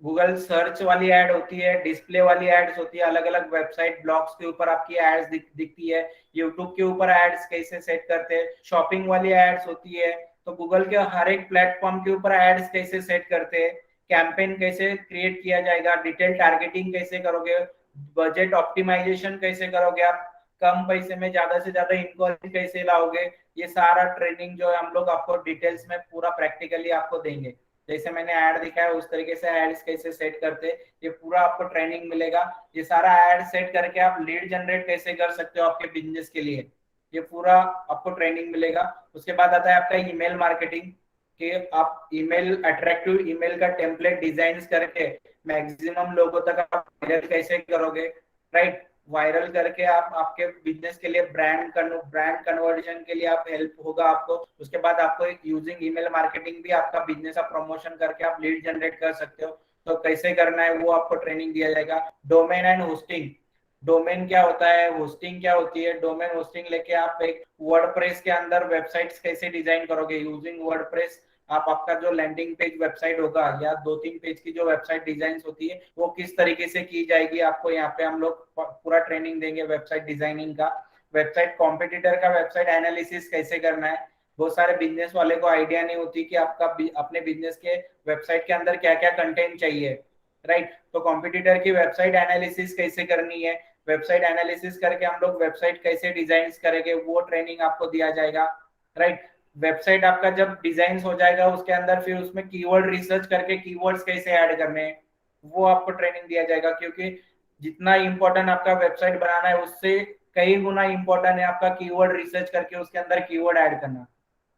गूगल सर्च वाली एड होती है, डिस्प्ले वाली एड्स होती है, अलग अलग वेबसाइट ब्लॉग्स के ऊपर आपकी एड्स दिखती है, यूट्यूब के ऊपर एड्स कैसे सेट करते हैं, शॉपिंग वाली एड्स होती है, तो गूगल के हर एक प्लेटफॉर्म के ऊपर एड्स कैसे सेट करते हैं, कैंपेन कैसे क्रिएट किया जाएगा, डिटेल टारगेटिंग कैसे करोगे, बजट ऑप्टिमाइजेशन कैसे करोगे, आप कम पैसे में ज्यादा से ज्यादा इंक्वायरी कैसे लाओगे, ये सारा ट्रेनिंग जो है हम लोग आपको डिटेल्स में पूरा प्रैक्टिकली आपको देंगे। जैसे मैंने ऐड दिखाया उस तरीके से एड्स कैसे सेट करते, ये पूरा आपको ट्रेनिंग मिलेगा। ये सारा एड सेट करके आप लीड जनरेट कैसे कर सकते हो आपके बिजनेस के लिए, ये पूरा आपको ट्रेनिंग मिलेगा। उसके बाद आता है आपका ईमेल मार्केटिंग, कि आप ईमेल, अट्रैक्टिव ईमेल का टेम्पलेट डिजाइन करके मैक्सिमम लोगों तक आप वायरल कैसे करोगे, राइट। वायरल करके आप आपके बिजनेस के लिए ब्रांड कन्वर्जन के लिए आप हेल्प होगा आपको। उसके बाद आपको एक यूजिंग ईमेल मार्केटिंग भी आपका बिजनेस का प्रमोशन करके आप लीड जनरेट कर सकते हो, तो कैसे करना है वो आपको ट्रेनिंग दिया जाएगा। डोमेन एंड होस्टिंग, डोमेन क्या होता है, होस्टिंग क्या होती है, डोमेन होस्टिंग लेके आप एक वर्डप्रेस के अंदर वेबसाइट्स कैसे डिजाइन करोगे यूजिंग वर्डप्रेस। आप आपका जो लैंडिंग पेज वेबसाइट होगा या 2-3 पेज की जो वेबसाइट डिजाइन होती है वो किस तरीके से की जाएगी, आपको यहाँ पे हम लोग पूरा ट्रेनिंग देंगे वेबसाइट डिजाइनिंग का। वेबसाइट कॉम्पिटिटर का वेबसाइट एनालिसिस कैसे करना है, बहुत सारे बिजनेस वाले को आइडिया नहीं होती कि आपका अपने बिजनेस के वेबसाइट के अंदर क्या क्या कंटेंट चाहिए, राइट। तो कॉम्पिटिटर की वेबसाइट एनालिसिस कैसे करनी है, वेबसाइट एनालिसिस करके हम लोग वेबसाइट कैसे डिजाइन करेंगे वो ट्रेनिंग आपको दिया जाएगा, राइट। वेबसाइट आपका जब डिजाइन हो जाएगा उसके अंदर फिर उसमें कीवर्ड रिसर्च करके कीवर्ड्स कैसे ऐड करने हैं वो आपको ट्रेनिंग दिया जाएगा। क्योंकि जितना इंपॉर्टेंट आपका वेबसाइट बनाना है उससे कई गुना इंपॉर्टेंट है आपका कीवर्ड रिसर्च करके उसके अंदर कीवर्ड ऐड करना,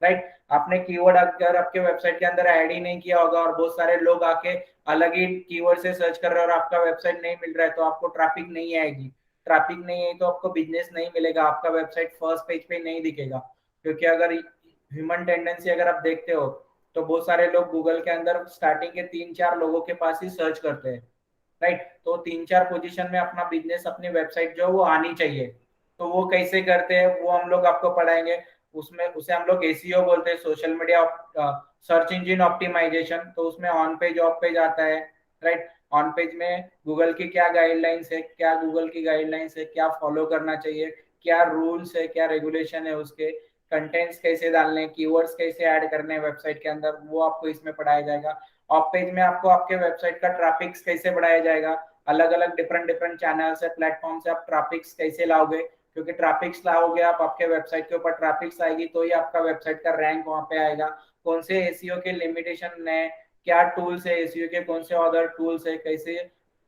राइट। आपने कीवर्ड अगर आपके वेबसाइट के अंदर ऐड ही नहीं किया होगा और बहुत सारे लोग आके अलग ही कीवर्ड से सर्च कर रहे हैं और आपका वेबसाइट नहीं मिल रहा है तो आपको ट्रैफिक नहीं आएगी। ट्रैफिक नहीं आई तो आपको बिजनेस नहीं मिलेगा, आपका वेबसाइट फर्स्ट पेज पे नहीं दिखेगा। क्योंकि अगर ह्यूमन टेंडेंसी अगर आप देखते हो तो बहुत सारे लोग गूगल के अंदर स्टार्टिंग के 3-4 लोगों के पास ही सर्च करते हैं, राइट। तो 3-4 पोजीशन में अपना बिजनेस, अपनी वेबसाइट जो वो आनी चाहिए। तो वो कैसे करते हैं वो हम लोग आपको पढ़ाएंगे। उसमें उसे हम लोग एसीओ बोलते हैं, social media search engine optimisation. तो उसमें ऑन पेज ऑफ पेज आता है, राइट। ऑन पेज में गूगल की क्या गाइडलाइंस है, क्या गूगल की गाइडलाइंस है, क्या फॉलो करना चाहिए, क्या रूल्स है, क्या रेगुलेशन है, उसके कंटेंट्स कैसे डालने, कीवर्ड्स कैसे ऐड करने वेबसाइट के अंदर, वो आपको इसमें पढ़ाया जाएगा। ऑफ पेज में आपको आपके वेबसाइट का ट्रैफिक कैसे बढ़ाया जाएगा, अलग अलग डिफरेंट डिफरेंट चैनल से, प्लेटफॉर्म से आप ट्रैफिक कैसे लाओगे। क्योंकि ट्रैफिक लाओगे आप, आपके वेबसाइट के ऊपर ट्रैफिक आएगी तो ही आपका वेबसाइट का रैंक वहां पे आएगा। कौन से एसीओ के लिमिटेशन है, क्या टूल्स है एसीओ के, कौन से अदर टूल्स है, कैसे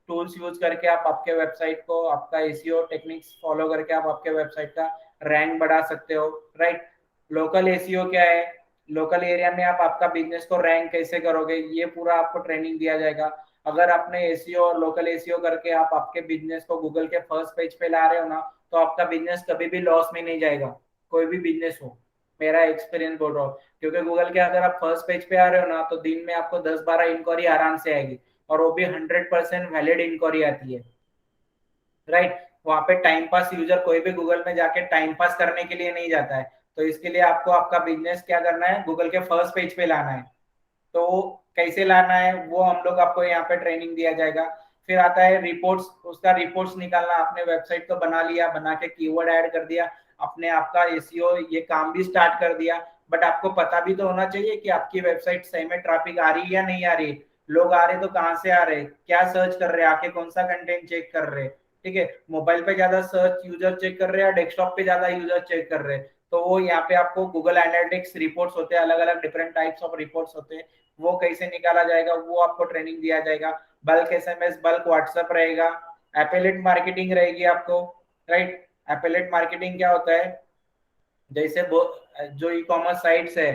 टूल्स यूज करके आप आपके वेबसाइट को, आपका एसीओ टेक्निक्स फॉलो करके आप आपके वेबसाइट का रैंक बढ़ा सकते हो, राइट। लोकल एसीओ क्या है, लोकल एरिया में आप आपका बिजनेस को रैंक कैसे करोगे, ये पूरा आपको ट्रेनिंग दिया जाएगा। अगर आपने एसीओ और लोकल एसीओ करके आप आपके बिजनेस को गूगल के फर्स्ट पेज पे ला रहे हो ना, तो आपका बिजनेस कभी भी लॉस में नहीं जाएगा, कोई भी बिजनेस हो। मेरा एक्सपीरियंस बोल रहा हूँ। क्योंकि गूगल के अगर आप फर्स्ट पेज पे आ रहे हो ना तो दिन में आपको 10-12 इंक्वायरी आराम से आएगी, और वो भी 100% वैलिड इंक्वायरी आती है, राइट। वहां पे टाइम पास यूजर कोई भी गूगल में जाके टाइम पास करने के लिए नहीं जाता है। तो इसके लिए आपको आपका बिजनेस क्या करना है, गूगल के फर्स्ट पेज पे लाना है। तो कैसे लाना है वो हम लोग आपको यहाँ पे ट्रेनिंग दिया जाएगा। फिर आता है रिपोर्ट्स, उसका रिपोर्ट्स निकालना। आपने वेबसाइट तो बना लिया, बना के कीवर्ड ऐड कर दिया, अपने आपका एसईओ ये काम भी स्टार्ट कर दिया, बट आपको पता भी तो होना चाहिए कि आपकी वेबसाइट सही में ट्रैफिक आ रही है या नहीं आ रही, लोग आ रहे तो कहाँ से आ रहे, क्या सर्च कर रहे हैं, आके कौन सा कंटेंट चेक कर रहे, ठीक है। मोबाइल पे ज्यादा सर्च यूजर चेक कर रहे हैं या डेस्कटॉप पे ज्यादा यूजर चेक कर रहे हैं, तो वो यहाँ पे आपको गूगल एनालिटिक्स रिपोर्ट्स होते हैं, अलग अलग डिफरेंट टाइप्स ऑफ रिपोर्ट्स होते हैं, वो कैसे निकाला जाएगा वो आपको ट्रेनिंग दिया जाएगा। बल्क एसएमएस, बल्क व्हाट्सएप रहेगा, एफिलिएट मार्केटिंग रहेगी आपको, राइट। एफिलिएट मार्केटिंग क्या होता है, जैसे जो ई कॉमर्स साइट्स है,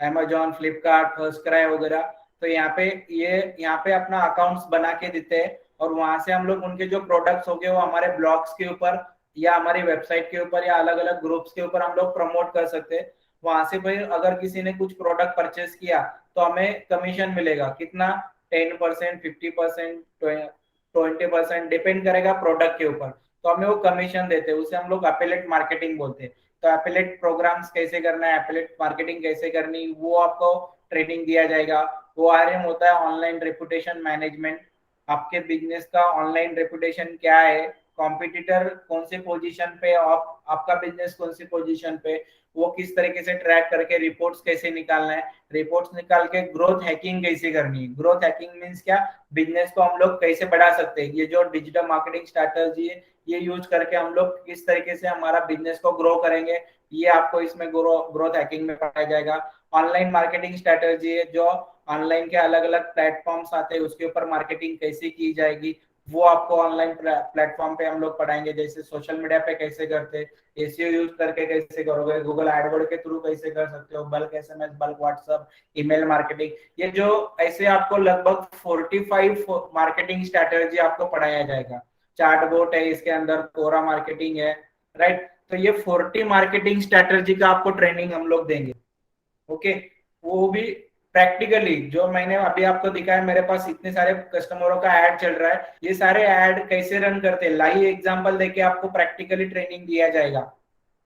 अमेजोन, फ्लिपकार्ट, फर्स्ट क्राई वगैरह, तो यहाँ पे अपना अकाउंट्स बना के देते हैं, और वहां से हम लोग उनके जो प्रोडक्ट्स हो गए वो हमारे ब्लॉग्स के ऊपर या हमारी वेबसाइट के ऊपर या अलग अलग ग्रुप्स के ऊपर हम लोग प्रमोट कर सकते हैं। वहां से भाई अगर किसी ने कुछ प्रोडक्ट परचेस किया तो हमें कमीशन मिलेगा, कितना, 10%, 50%, 20%, डिपेंड करेगा प्रोडक्ट के ऊपर। तो हमें वो कमीशन देते हैं, उसे हम लोग एफिलिएट मार्केटिंग बोलते हैं। तो एफिलिएट प्रोग्राम्स कैसे करना है, एफिलिएट मार्केटिंग कैसे करनी, वो आपको ट्रेनिंग दिया जाएगा। वो आरएम होता है ऑनलाइन रेपुटेशन मैनेजमेंट। आपके बिजनेस का ऑनलाइन रेपुटेशन क्या है, कॉम्पिटिटर कौन से पोजीशन पे आप आपका बिजनेस कौन सी पोजीशन पे, वो किस तरीके से ट्रैक करके रिपोर्ट्स कैसे निकालना है, रिपोर्ट्स निकाल के ग्रोथ हैकिंग कैसे करनी है। ग्रोथ हैकिंग मींस क्या, बिजनेस को हम लोग कैसे बढ़ा सकते हैं, ये जो डिजिटल मार्केटिंग स्ट्रैटेजी है ये यूज करके हम लोग किस तरीके से हमारा बिजनेस को ग्रो करेंगे, ये आपको इसमें ग्रोथ हैकिंग में पढ़ाया जाएगा। ऑनलाइन मार्केटिंग स्ट्रैटेजी है, जो ऑनलाइन के अलग अलग प्लेटफॉर्म्स आते हैं उसके ऊपर मार्केटिंग कैसे की जाएगी, वो आपको ऑनलाइन प्लेटफॉर्म पे हम लोग पढ़ाएंगे। जैसे सोशल मीडिया पे कैसे करते हैं, एसईओ यूज करके कैसे करोगे, गूगल एडवर्ड के थ्रू कैसे कर सकते हो, bulk SMS, bulk WhatsApp, email marketing, ये जो ऐसे आपको लगभग 45 मार्केटिंग स्ट्रैटेजी आपको पढ़ाया जाएगा। चार्टबोट है इसके अंदर, कोरा मार्केटिंग है, राइट। तो ये 40 मार्केटिंग स्ट्रैटेजी का आपको ट्रेनिंग हम लोग देंगे। ओके, वो भी प्रैक्टिकली, जो मैंने अभी आपको दिखाया, मेरे पास इतने सारे कस्टमरों का ऐड चल रहा है, ये सारे ऐड कैसे रन करते हैं लाइव एग्जांपल देके आपको प्रैक्टिकली ट्रेनिंग दिया जाएगा।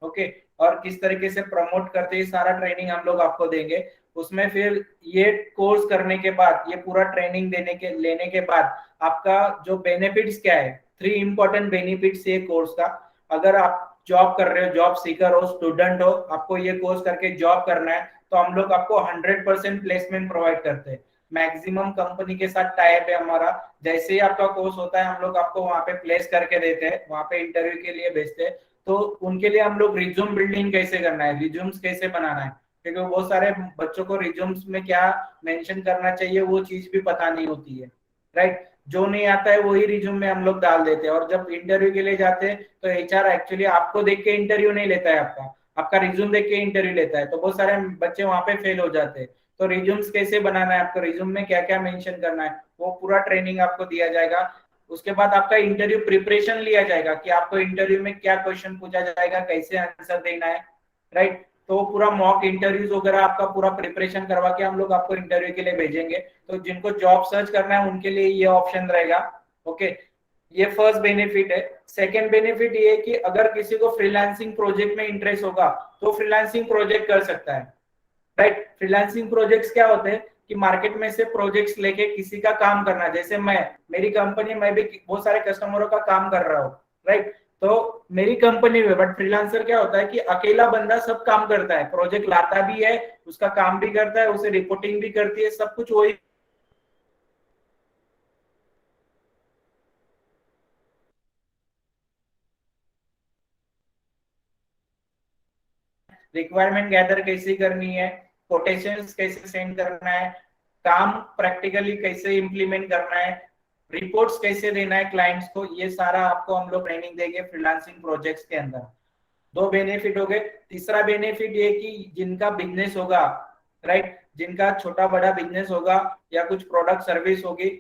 ओके, और किस तरीके से प्रमोट करते हैं सारा ट्रेनिंग हम लोग आपको देंगे उसमें। फिर ये कोर्स करने के बाद, ये पूरा ट्रेनिंग लेने के बाद आपका जो बेनिफिट्स क्या है, 3 इंपॉर्टेंट बेनिफिट्स ये कोर्स का। अगर आप जॉब कर रहे हो, जॉब सीकर हो, स्टूडेंट हो, आपको ये कोर्स करके जॉब करना है, तो हम लोग आपको 100% प्लेसमेंट प्रोवाइड करते हैं। मैक्सिमम कंपनी के साथ टाइप है हमारा। जैसे ही आपका कोर्स होता है हम लोग आपको वहां पे प्लेस करके देते हैं, वहां पे इंटरव्यू के लिए भेजते हैं। तो उनके लिए हम लोग रिज्यूम बिल्डिंग कैसे करना है, रिज्यूम्स कैसे बनाना है, क्योंकि बहुत सारे बच्चों को रिज्यूम्स में क्या मेंशन करना चाहिए वो चीज भी पता नहीं होती है, राइट। जो नहीं आता है वही रिज्यूम में हम लोग डाल देते हैं, और जब इंटरव्यू के लिए जाते हैं तो एचआर एक्चुअली आपको देख के इंटरव्यू नहीं लेता है, आपका रिज्यूम देख के इंटरव्यू लेता है। तो बहुत सारे बच्चे वहां पे फेल हो जाते हैं। तो रिज्यूम्स कैसे बनाना है, आपको रिज्यूम में क्या क्या मेंशन करना है, वो पूरा ट्रेनिंग आपको दिया जाएगा। उसके बाद आपका इंटरव्यू प्रिपरेशन लिया जाएगा कि आपको इंटरव्यू में क्या क्वेश्चन पूछा जाएगा, कैसे आंसर देना है, राइट। तो पूरा मॉक इंटरव्यूज वगैरह आपका पूरा प्रिपरेशन करवा के हम लोग आपको इंटरव्यू के लिए भेजेंगे। तो जिनको जॉब सर्च करना है उनके लिए ये ऑप्शन रहेगा। ओके, ये फर्स्ट बेनिफिट है। सेकेंड बेनिफिट ये है कि अगर किसी को फ्रीलांसिंग प्रोजेक्ट में इंटरेस्ट होगा तो फ्रीलांसिंग प्रोजेक्ट कर सकता है, राइट। फ्रीलांसिंग प्रोजेक्ट्स क्या होते हैं कि मार्केट में से प्रोजेक्ट्स लेके किसी का काम करना। जैसे मेरी कंपनी, मैं भी बहुत सारे कस्टमरों का काम कर रहा हूँ, राइट। तो मेरी कंपनी में, बट फ्रीलांसर क्या होता है कि अकेला बंदा सब काम करता है, प्रोजेक्ट लाता भी है, उसका काम भी करता है, उसे रिपोर्टिंग भी करती है, सब कुछ वही। रिक्वायरमेंट गैदर कैसे करनी है, कोटेशंस कैसे सेंड करना है, काम प्रैक्टिकली कैसे इंप्लीमेंट करना है, रिपोर्ट्स कैसे देना है क्लाइंट्स को, ये सारा आपको हम लोग ट्रेनिंग देंगे फ्रीलांसिंग प्रोजेक्ट्स के अंदर। 2 बेनिफिट हो गए। तीसरा बेनिफिट ये कि जिनका बिजनेस होगा, राइट, जिनका छोटा बड़ा बिजनेस होगा या कुछ प्रोडक्ट सर्विस होगी,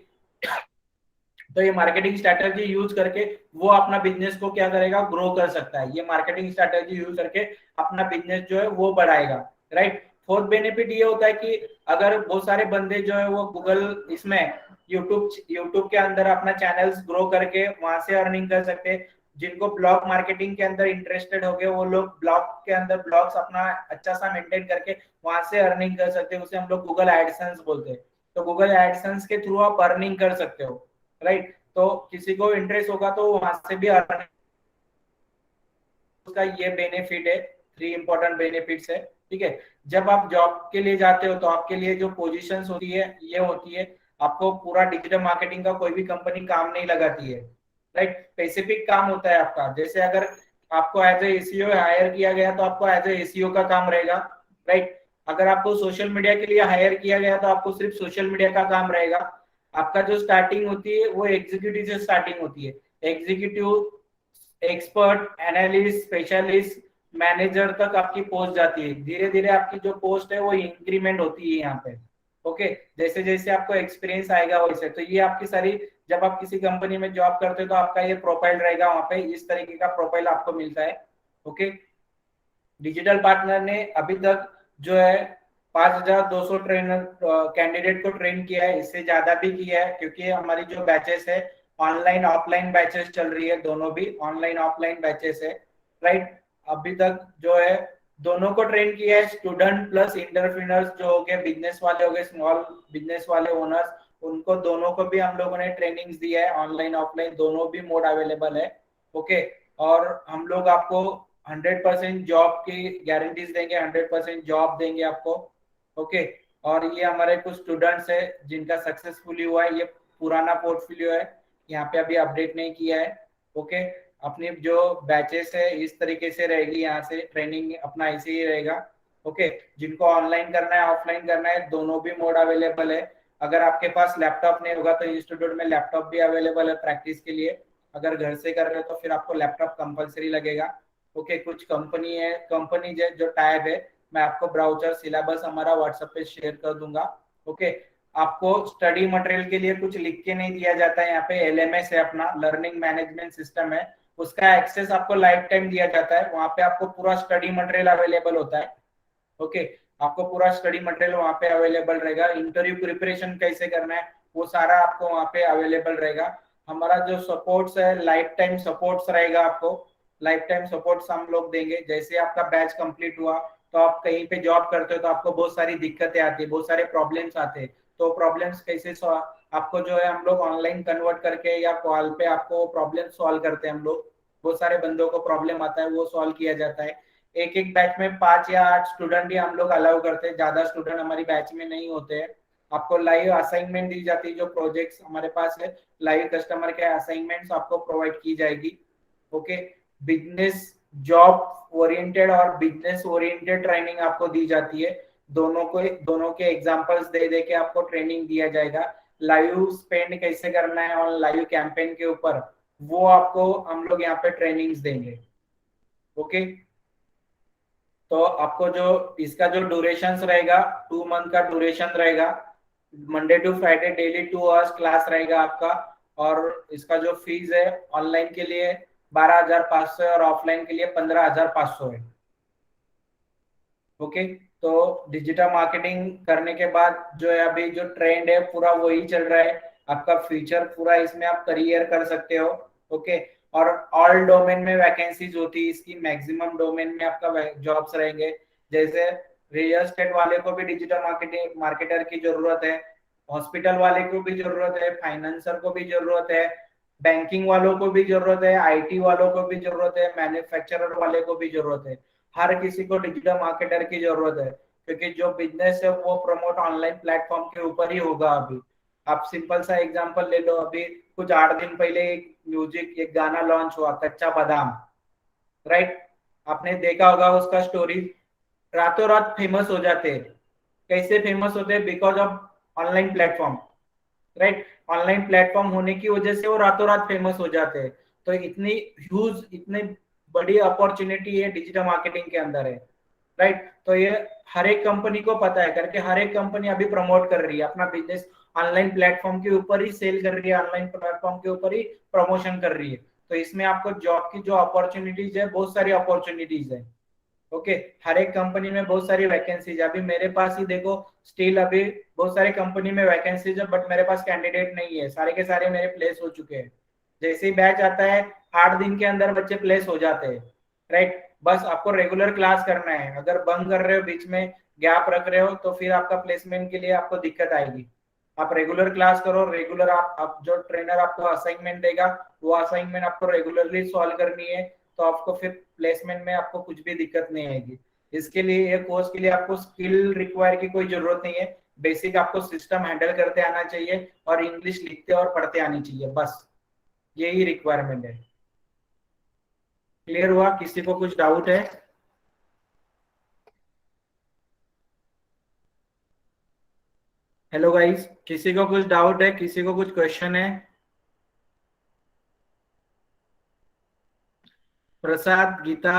तो ये मार्केटिंग स्ट्रैटेजी यूज करके वो अपना बिजनेस को क्या करेगा, ग्रो कर सकता है। ये मार्केटिंग स्ट्रैटेजी यूज करके अपना बिजनेस जो है वो बढ़ाएगा, राइट। फोर्थ बेनिफिट ये होता है कि अगर बहुत सारे बंदे जो है वो गूगल, इसमें यूट्यूब के अंदर अपना चैनल्स ग्रो करके वहां से अर्निंग कर सकते हैं। जिनको ब्लॉग मार्केटिंग के अंदर इंटरेस्टेड हो गए वो लोग ब्लॉग के अंदर ब्लॉग्स अपना अच्छा सा मेंटेन करके वहां से अर्निंग कर सकते हैं, उसे हम लोग गूगल एडसेंस बोलते हैं। तो गूगल एडसेंस के थ्रू आप अर्निंग कर सकते हो, राइट। तो किसी को इंटरेस्ट होगा तो वहां से भी अर्निंग, उसका ये बेनिफिट है। 3 इंपॉर्टेंट बेनिफिट्स है, ठीक है। जब आप जॉब के लिए जाते हो तो आपके लिए जो पोजीशंस होती है ये होती है, आपको पूरा डिजिटल मार्केटिंग का कोई भी कंपनी काम नहीं लगाती है, राइट। स्पेसिफिक काम होता है आपका। जैसे अगर आपको एज ए एसीओ हायर किया गया तो आपको एज ए एसीओ का काम रहेगा, राइट। अगर आपको सोशल मीडिया के लिए हायर किया गया तो आपको सिर्फ सोशल मीडिया का काम रहेगा। आपका जो स्टार्टिंग होती है वो एग्जीक्यूटिव से स्टार्टिंग होती है। Executive, expert, analyst, specialist, manager तक आपकी पोस्ट जाती है। धीरे धीरे आपकी जो पोस्ट है वो इंक्रीमेंट होती है यहाँ पे। ओके, जैसे जैसे आपको एक्सपीरियंस आएगा वैसे। तो ये आपकी सारी, जब आप किसी कंपनी में जॉब करते हो तो आपका ये प्रोफाइल रहेगा वहां पे, इस तरीके का प्रोफाइल आपको मिलता है। ओके, डिजिटल पार्टनर ने अभी तक जो है 5200 ट्रेनर कैंडिडेट को ट्रेन किया है, इससे ज्यादा भी किया है, क्योंकि हमारी जो बैचेस है ऑनलाइन ऑफलाइन बैचेस चल रही है, दोनों भी ऑनलाइन ऑफलाइन बैचेस है, राइट। अभी तक जो है दोनों को ट्रेन किया है, स्टूडेंट प्लस इंटरप्रेन्योर्स जो हो गए, बिजनेस वाले हो गए, स्मॉल बिजनेस वाले ओनर्स, उनको दोनों को भी हम लोगों ने ट्रेनिंग्स दिया है। ऑनलाइन ऑफलाइन दोनों भी मोड अवेलेबल है, ओके। और हम लोग आपको 100% जॉब की गारंटीज देंगे, 100% जॉब देंगे आपको। ओके, और ये हमारे कुछ स्टूडेंट्स है जिनका सक्सेसफुली हुआ है, ये पुराना पोर्टफोलियो है, यहाँ पे अभी अपडेट नहीं किया है। ओके, अपनी जो बैचेस है इस तरीके से रहेगी, यहाँ से ट्रेनिंग अपना ऐसे ही रहेगा। ओके, जिनको ऑनलाइन करना है ऑफलाइन करना है दोनों भी मोड अवेलेबल है। अगर आपके पास लैपटॉप नहीं होगा तो इंस्टीट्यूट में लैपटॉप भी अवेलेबल है प्रैक्टिस के लिए। अगर घर से कर रहे हो तो फिर आपको लैपटॉप कंपलसरी लगेगा। ओके, कुछ कंपनी जो टैब है, मैं आपको ब्राउचर सिलेबस हमारा व्हाट्सएप पे शेयर कर दूंगा। ओके, आपको स्टडी मटेरियल के लिए कुछ लिख के नहीं दिया जाता है, यहाँ पे एलएमएस है अपना, लर्निंग मैनेजमेंट सिस्टम है, उसका एक्सेस आपको लाइफ टाइम दिया जाता है। वहां पे आपको पूरा स्टडी मटेरियल अवेलेबल होता है। ओके, आपको पूरा स्टडी मटेरियल वहां पे अवेलेबल रहेगा। इंटरव्यू प्रिपरेशन कैसे करना है वो सारा आपको वहां पे अवेलेबल रहेगा। हमारा जो सपोर्ट्स है लाइफ टाइम सपोर्ट्स रहेगा, आपको लाइफ टाइम सपोर्ट्स हम लोग देंगे। जैसे आपका बैच कंप्लीट हुआ तो आप कहीं पे जॉब करते हो तो आपको बहुत सारी दिक्कतें आती है, बहुत सारे प्रॉब्लम्स आते हैं, तो प्रॉब्लम्स कैसे आपको जो है हम लोग ऑनलाइन कन्वर्ट करके या कॉल पे आपको प्रॉब्लम सॉल्व करते हैं हम लोग। बहुत सारे बंदों को प्रॉब्लम आता है, वो सॉल्व किया जाता है। एक एक बैच में 5 या 8 स्टूडेंट ही हम लोग अलाउ करते हैं, ज्यादा स्टूडेंट हमारी बैच में नहीं होते हैं। आपको लाइव असाइनमेंट दी जाती है, जो प्रोजेक्ट्स हमारे पास है लाइव कस्टमर के असाइनमेंट्स आपको प्रोवाइड की जाएगी। ओके, बिजनेस जॉब ओरिएंटेड और बिजनेस ओरिएंटेड ट्रेनिंग आपको दी जाती है। दोनों के एग्जांपल्स दे दे के आपको ट्रेनिंग दिया जाएगा। लाइव स्पेंड कैसे करना है और लाइव कैंपेन के ऊपर वो आपको हम लोग यहाँ पे ट्रेनिंग्स देंगे। ओके, तो आपको जो इसका जो ड्यूरेशन रहेगा 2 मंथ का ड्यूरेशन रहेगा। Monday to Friday daily 2 hours class रहेगा आपका। और इसका जो फीस है ऑनलाइन के लिए 12,500 है और ऑफलाइन के लिए 15,500 है। ओके, तो डिजिटल मार्केटिंग करने के बाद जो है अभी जो ट्रेंड है पूरा वही चल रहा है। आपका फ्यूचर पूरा इसमें आप करियर कर सकते हो। ओके, और ऑल डोमेन में वैकेंसीज होती है इसकी, मैक्सिमम डोमेन में आपका जॉब्स रहेंगे। जैसे रियल एस्टेट वाले को भी डिजिटल मार्केटिंग मार्केटर की जरूरत है, हॉस्पिटल वाले को भी जरूरत है, फाइनेंसर को भी जरूरत है, बैंकिंग वालों को भी जरूरत है, आईटी वालों को भी जरूरत है, मैन्युफैक्चरर वाले को भी जरूरत है। हर किसी को डिजिटल मार्केटर की जरूरत है, क्योंकि जो बिजनेस है वो प्रमोट ऑनलाइन प्लेटफॉर्म के ऊपर ही होगा। अभी आप सिंपल सा एग्जांपल ले लो, अभी कुछ 8 दिन पहले एक गाना लॉन्च हुआ, कच्चा बादाम, राइट? आपने देखा होगा उसका स्टोरी। रातों रात फेमस हो जाते हैं। कैसे फेमस होते हैं? Because of online platform, right? Online platform होने की वजह से वो रातों रात फेमस हो जाते हैं। तो इतनी ह्यूज, इतनी बड़ी अपॉर्चुनिटी है डिजिटल मार्केटिंग के अंदर है, राइट? तो ये हर एक कंपनी को पता है, करके हर एक कंपनी अभी प्रमोट कर रही है अपना बिजनेस, ऑनलाइन प्लेटफॉर्म के ऊपर ही सेल कर रही है, ऑनलाइन प्लेटफॉर्म के ऊपर ही प्रमोशन कर रही है। तो इसमें आपको जॉब की जो अपॉर्चुनिटीज है, बहुत सारी अपॉर्चुनिटीज है। ओके, हर एक कंपनी में बहुत सारी वैकेंसीज है। अभी मेरे पास ही देखो, स्टिल अभी बहुत सारी कंपनी में वैकेंसीज है, बट मेरे पास कैंडिडेट नहीं है, सारे के सारे मेरे प्लेस हो चुके हैं। जैसे ही बैच आता है 8 दिन के अंदर बच्चे प्लेस हो जाते हैं, राइट? बस आपको रेगुलर क्लास करना है। अगर बंद कर रहे हो, बीच में गैप रख रहे हो, तो फिर आपका प्लेसमेंट के लिए आपको दिक्कत आएगी। आप रेगुलर क्लास करो, रेगुलर आप जो ट्रेनर आपको असाइनमेंट देगा वो असाइनमेंट आपको रेगुलरली सॉल्व करनी है, तो आपको फिर प्लेसमेंट में आपको कुछ भी दिक्कत नहीं आएगी। इसके लिए, ये कोर्स के लिए आपको स्किल रिक्वायर की कोई जरूरत नहीं है। बेसिक आपको सिस्टम हैंडल करते आना चाहिए और इंग्लिश लिखते और पढ़ते आनी चाहिए, बस यही रिक्वायरमेंट है। क्लियर हुआ? किसी को कुछ डाउट है? हेलो गाइस, किसी को कुछ डाउट है? किसी को कुछ क्वेश्चन है? प्रसाद, गीता,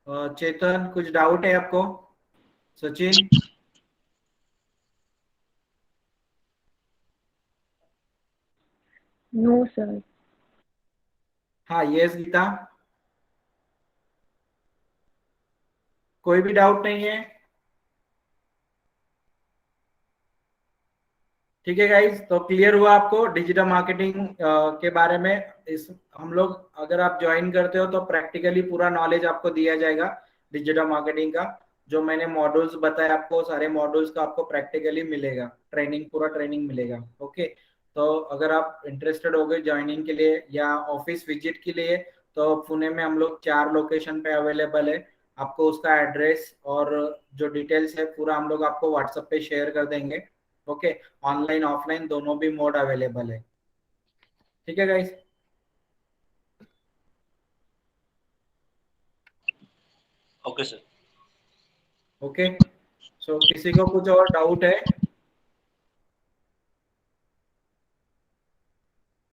चेतन, कुछ डाउट है आपको? सचिन? No sir. हाँ, यस गीता, कोई भी डाउट नहीं है? ठीक है गाइस, तो क्लियर हुआ आपको डिजिटल मार्केटिंग के बारे में। इस हम लोग, अगर आप ज्वाइन करते हो तो प्रैक्टिकली पूरा नॉलेज आपको दिया जाएगा डिजिटल मार्केटिंग का। जो मैंने मॉड्यूल्स बताए आपको, सारे मॉड्यूल्स का आपको प्रैक्टिकली मिलेगा, ट्रेनिंग, पूरा ट्रेनिंग मिलेगा। ओके, तो अगर आप इंटरेस्टेड हो गए ज्वाइनिंग के लिए या ऑफिस विजिट के लिए, तो पुणे में हम लोग 4 लोकेशन पे अवेलेबल है। आपको उसका एड्रेस और जो डिटेल्स है पूरा हम लोग आपको व्हाट्सएप पे शेयर कर देंगे। ओके, ऑनलाइन ऑफलाइन दोनों भी मोड अवेलेबल है। ठीक है गाइस। Okay sir. ओके, सो किसी को कुछ और डाउट है?